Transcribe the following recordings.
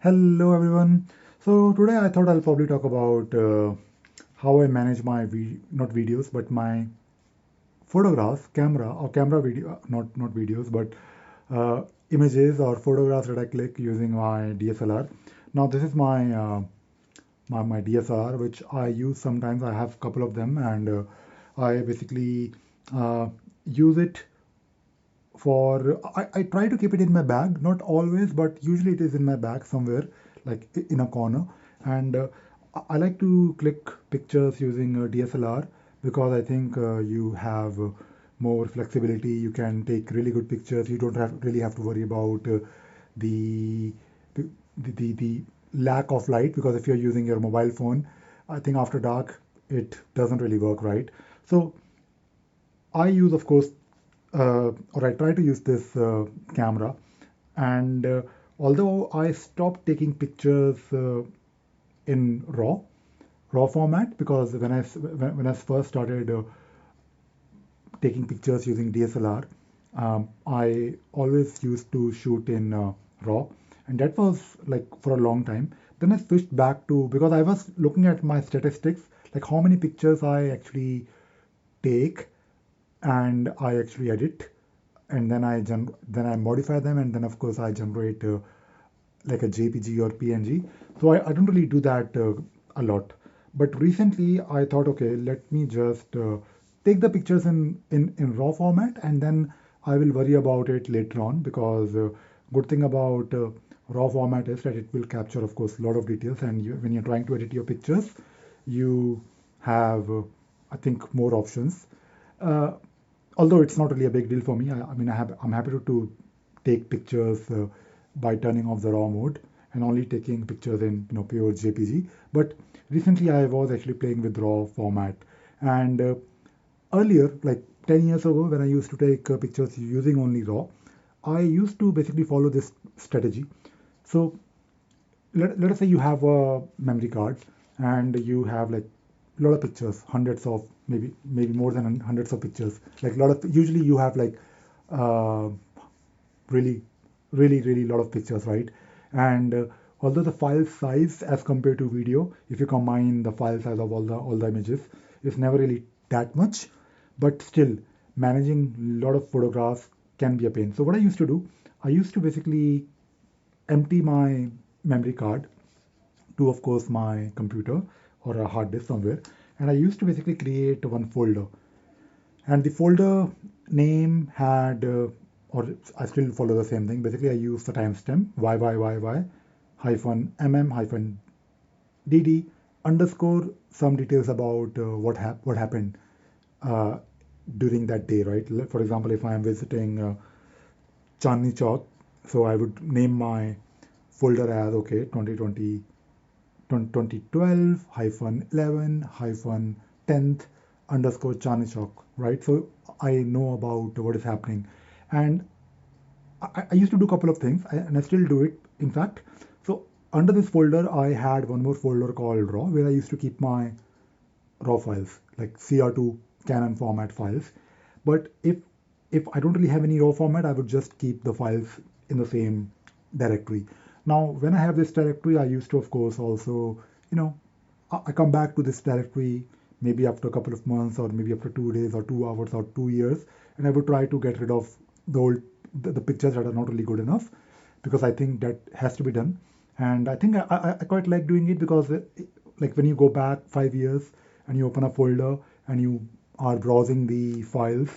Hello everyone. So today I thought I'll probably talk about how I manage my not videos but my photographs, camera or camera video, not videos but images or photographs that I click using my DSLR. Now this is my DSLR which I use sometimes. I have a couple of them and I basically uh, use it for I try to keep it in my bag, not always, but usually it is in my bag somewhere, like in a corner. And I like to click pictures using DSLR because I think you have more flexibility. You can take really good pictures. You don't really have to worry about the, the lack of light because if you're using your mobile phone, I think after dark it doesn't really work right. So I use, of course, or I try to use this camera. And although I stopped taking pictures in raw format because when I first started taking pictures using DSLR, I always used to shoot in raw, and that was like for a long time. Then I switched back to because I was looking at my statistics, like how many pictures I actually take and I actually edit, and then I modify them, and then of course I generate like a JPG or PNG. So I don't really do that a lot. But recently I thought, okay, let me just take the pictures in raw format, and then I will worry about it later on because good thing about raw format is that it will capture, of course, a lot of details. And when you're trying to edit your pictures, you have, I think, more options. Uh, Although it's not really a big deal for me. I mean, I'm happy to take pictures by turning off the raw mode and only taking pictures in pure JPG. But recently, I was actually playing with raw format, and earlier, like 10 years ago, when I used to take pictures using only raw, I used to basically follow this strategy. So let us say you have a memory card and you have like a lot of pictures, hundreds of maybe more than hundreds of pictures. Like a lot of usually you have like uh, really really lot of pictures, right? And although the file size as compared to video, if you combine the file size of all the images, is never really that much, but still managing a lot of photographs can be a pain. So what I used to do, I used to basically empty my memory card to, of course, my computer or a hard disk somewhere. And I used to basically create one folder. And the folder name had, or I still follow the same thing. Basically, I use the timestamp YYYY hyphen MM hyphen DD underscore some details about what happened uh, during that day, right? For example, if I am visiting Chandni Chowk, so I would name my folder as okay 2012 hyphen 11 hyphen 10th underscore Chandni Chowk, right? So I know about what is happening, and I used to do a couple of things, and I still do it. In fact, so under this folder, I had one more folder called raw, where I used to keep my raw files, like CR2 Canon format files. But if I don't really have any raw format, I would just keep the files in the same directory. Now, when I have this directory, I used to, of course, also, you know, I come back to this directory maybe after a couple of months or maybe after 2 days or 2 hours or 2 years, and I would try to get rid of the old the pictures that are not really good enough because I think that has to be done. And I think I quite like doing it because like when you go back 5 years and you open a folder and you are browsing the files,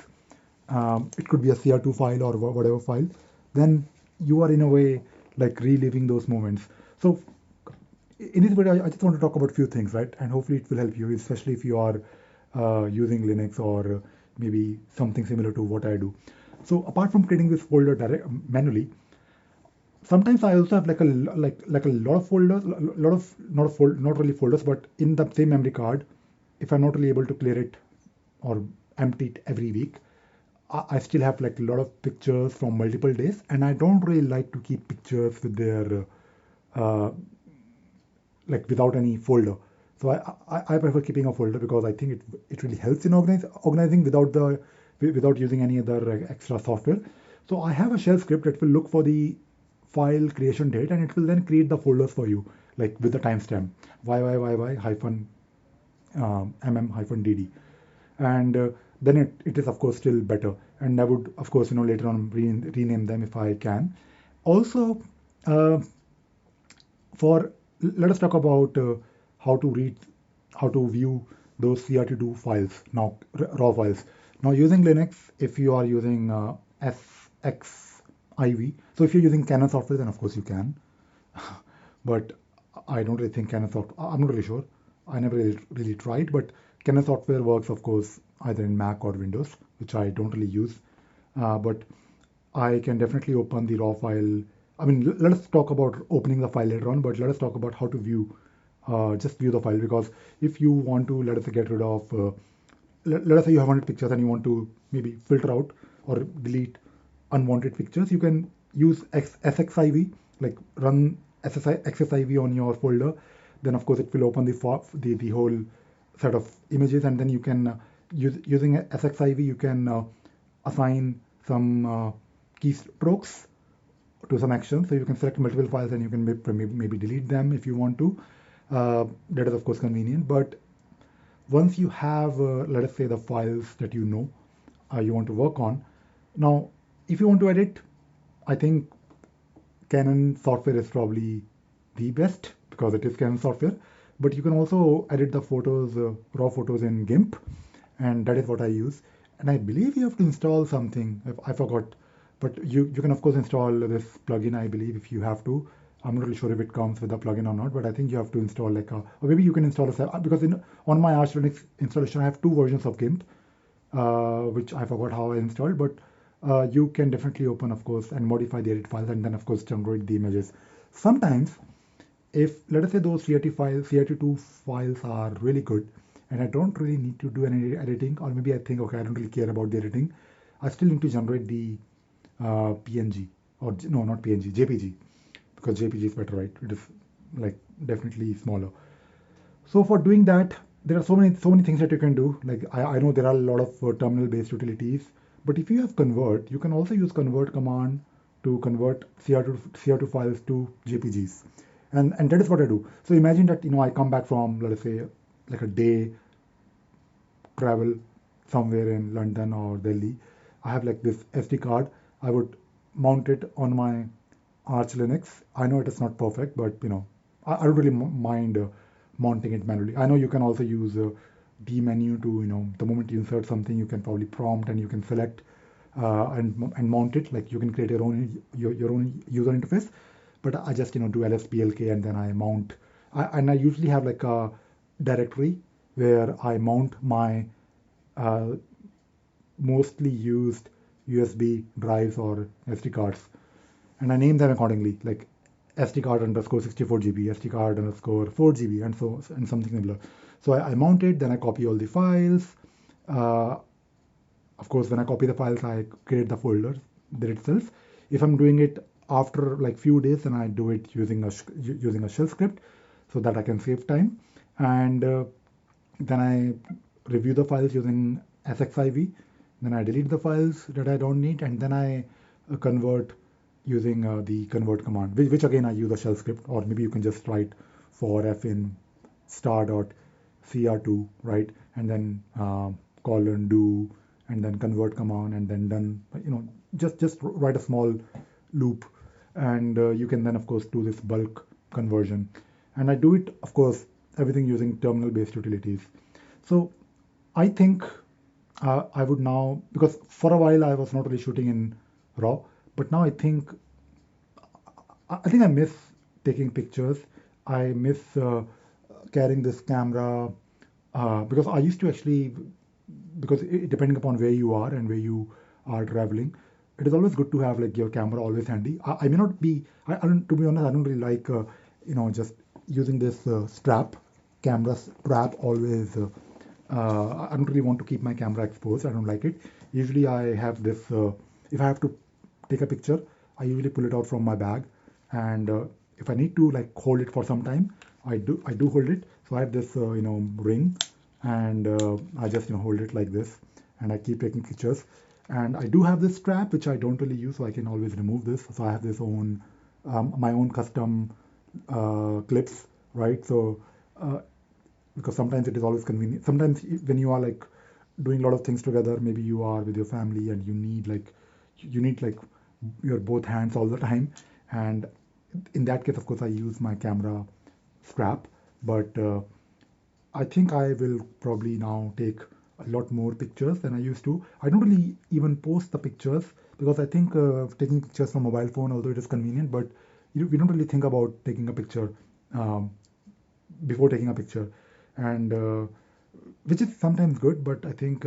it could be a CR2 file or whatever file, then you are in a way like reliving those moments. So in this video, I just want to talk about a few things, right? And hopefully it will help you, especially if you are using Linux or maybe something similar to what I do. So apart from creating this folder manually, sometimes I also have like a lot of folders, lot of not really folders, but in the same memory card, if I'm not really able to clear it or empty it every week, I still have like a lot of pictures from multiple days, and I don't really like to keep pictures with their uh, like without any folder. So I prefer keeping a folder because I think it really helps in organizing without using any other extra software. So I have a shell script that will look for the file creation date, and it will then create the folders for you, like with the timestamp YYYY hyphen mm hyphen dd, and then it is of course still better. And I would of course later on rename them if I can. Also, uh, for let us talk about how to read, how to view those CRT2 files now, raw files. Now using Linux, if you are using SXIV, so if you're using Canon software, then of course you can. But I don't really think Canon software, I'm not really sure. I never really tried, but Canon software works, of course, either in Mac or Windows, which I don't really use. But I can definitely open the raw file. I mean, let us talk about opening the file later on, but let us talk about how to view, just view the file. Because if you want to, let us say, get rid of, let us say you have 100 pictures and you want to maybe filter out or delete unwanted pictures, you can use SXIV, like run XSIV on your folder. Then of course it will open the whole set of images, and then you can using SXIV you can assign some keystrokes to some action. So you can select multiple files and you can maybe delete them if you want to. That is of course convenient. But once you have, let us say, the files that you want to work on, now if you want to edit, I think Canon software is probably the best because it is Canon software. But you can also edit the photos, raw photos in GIMP, and that is what I use. And I believe you have to install something. I forgot, but you can of course install this plugin. I believe if you have to. I'm not really sure if it comes with a plugin or not, but I think you have to install like a, or maybe you can install a, because on my Arch Linux installation I have two versions of GIMP, which I forgot how I installed, but you can definitely open, of course, and modify the edit files, and then of course generate the images. Sometimes, if let us say those CRT2 files are really good, and I don't really need to do any editing, or maybe I think, okay, I don't really care about the editing, I still need to generate the PNG, or no, not PNG, JPG, because JPG is better, right? It is like definitely smaller. So for doing that, there are so many things that you can do. Like I know there are a lot of terminal-based utilities, but if you have convert, you can also use convert command to convert CR2 files to JPGs, and that is what I do. So imagine that I come back from, let us say, like a day travel somewhere in London or Delhi. I have like this SD card. I would mount it on my Arch Linux. I know it is not perfect, but I don't really mind mounting it manually. I know you can also use the menu to, the moment you insert something, you can probably prompt and you can select and mount it. Like you can create your own user interface. But I just do lsplk and then I mount. And I usually have like a directory where I mount my uh, mostly used USB drives or SD cards, and I name them accordingly, like SD card underscore 64 GB, SD card underscore 4 GB, and and something similar. So I mount it, then I copy all the files. Uh, of course, when I copy the files, I create the folder there itself. If I'm doing it after like few days, then I do it using a shell script so that I can save time. And then I review the files using SXIV. Then I delete the files that I don't need, and then I convert using the convert command, which again I use a shell script, or maybe you can just write for f in star.cr2, right, and then colon do, and then convert command, and then done. Just write a small loop, and you can then of course do this bulk conversion. And I do it, of course, everything using terminal-based utilities. So I think I would now, because for a while I was not really shooting in RAW, but now I think I miss taking pictures. I miss carrying this camera because I used to actually, because depending upon where you are and where you are traveling, it is always good to have like your camera always handy. I may not be, I don't, to be honest, I don't really like, just using this camera strap always. I don't really want to keep my camera exposed. I don't like it. Usually I have this, if I have to take a picture, I usually pull it out from my bag, and if I need to like hold it for some time, I do hold it. So I have this ring, and I just hold it like this, and I keep taking pictures. And I do have this strap which I don't really use, so I can always remove this. So I have this own my own custom clips, right? So uh, because sometimes it is always convenient. Sometimes when you are like doing a lot of things together, maybe you are with your family and you need like your both hands all the time. And in that case, of course, I use my camera strap, but I think I will probably now take a lot more pictures than I used to. I don't really even post the pictures because I think taking pictures from mobile phone, although it is convenient, but we don't really think about taking a picture um, before taking a picture, and which is sometimes good. But I think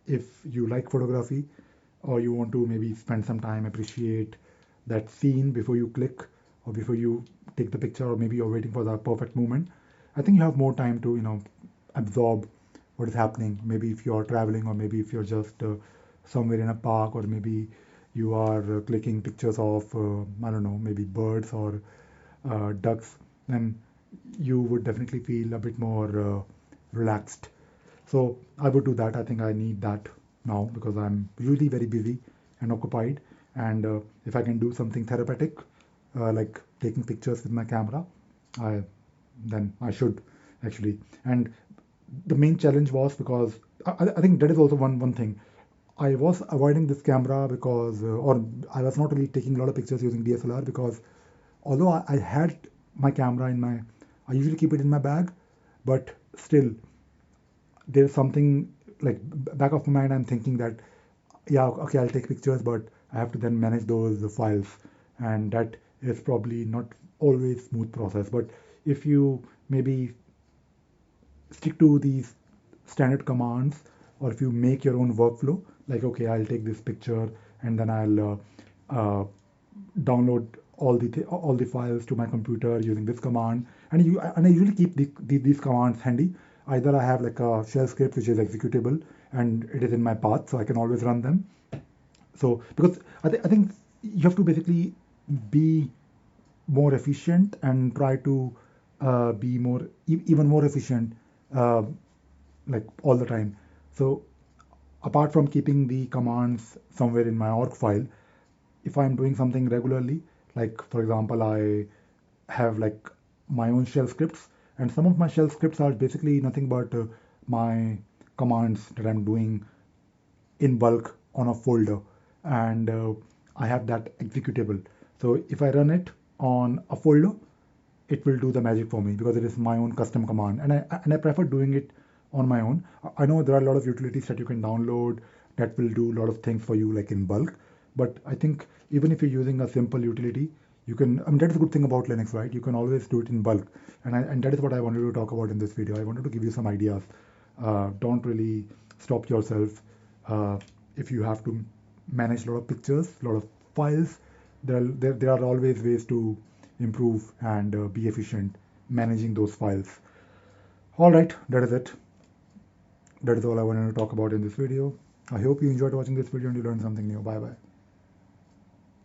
if you like photography or you want to maybe spend some time appreciate that scene before you click or before you take the picture, or maybe you're waiting for the perfect moment, I think you have more time to absorb what is happening. Maybe if you're traveling, or maybe if you're just somewhere in a park, or maybe you are clicking pictures of I don't know, maybe birds or ducks, then you would definitely feel a bit more relaxed. So I would do that. I think I need that now because I'm usually very busy and occupied. And if I can do something therapeutic, like taking pictures with my camera, I then I should actually. And the main challenge was because I think that is also one thing. I was avoiding this camera because, or I was not really taking a lot of pictures using DSLR because although I had my camera in my, I usually keep it in my bag, but still there's something like back of my mind. I'm thinking that yeah, okay, I'll take pictures, but I have to then manage those files, and that is probably not always smooth process. But if you maybe stick to these standard commands, or if you make your own workflow, like okay, I'll take this picture and then I'll download all the files to my computer using this command, and I usually keep these commands handy. Either I have like a shell script which is executable and it is in my path, so I can always run them. So because I think you have to basically be more efficient and try to be even more efficient, uh, like all the time. So apart from keeping the commands somewhere in my org file, if I'm doing something regularly, like for example, I have like my own shell scripts, and some of my shell scripts are basically nothing but my commands that I'm doing in bulk on a folder, and I have that executable. So if I run it on a folder, it will do the magic for me because it is my own custom command, and I prefer doing it on my own. I know there are a lot of utilities that you can download that will do a lot of things for you like in bulk, but I think even if you're using a simple utility, you can. I mean, that's a good thing about Linux, right? You can always do it in bulk, and that is what I wanted to talk about in this video. I wanted to give you some ideas. Don't really stop yourself uh, if you have to manage a lot of pictures, a lot of files. There are always ways to improve and be efficient managing those files. All right, that is it. That is all I wanted to talk about in this video. I hope you enjoyed watching this video and you learned something new. Bye bye.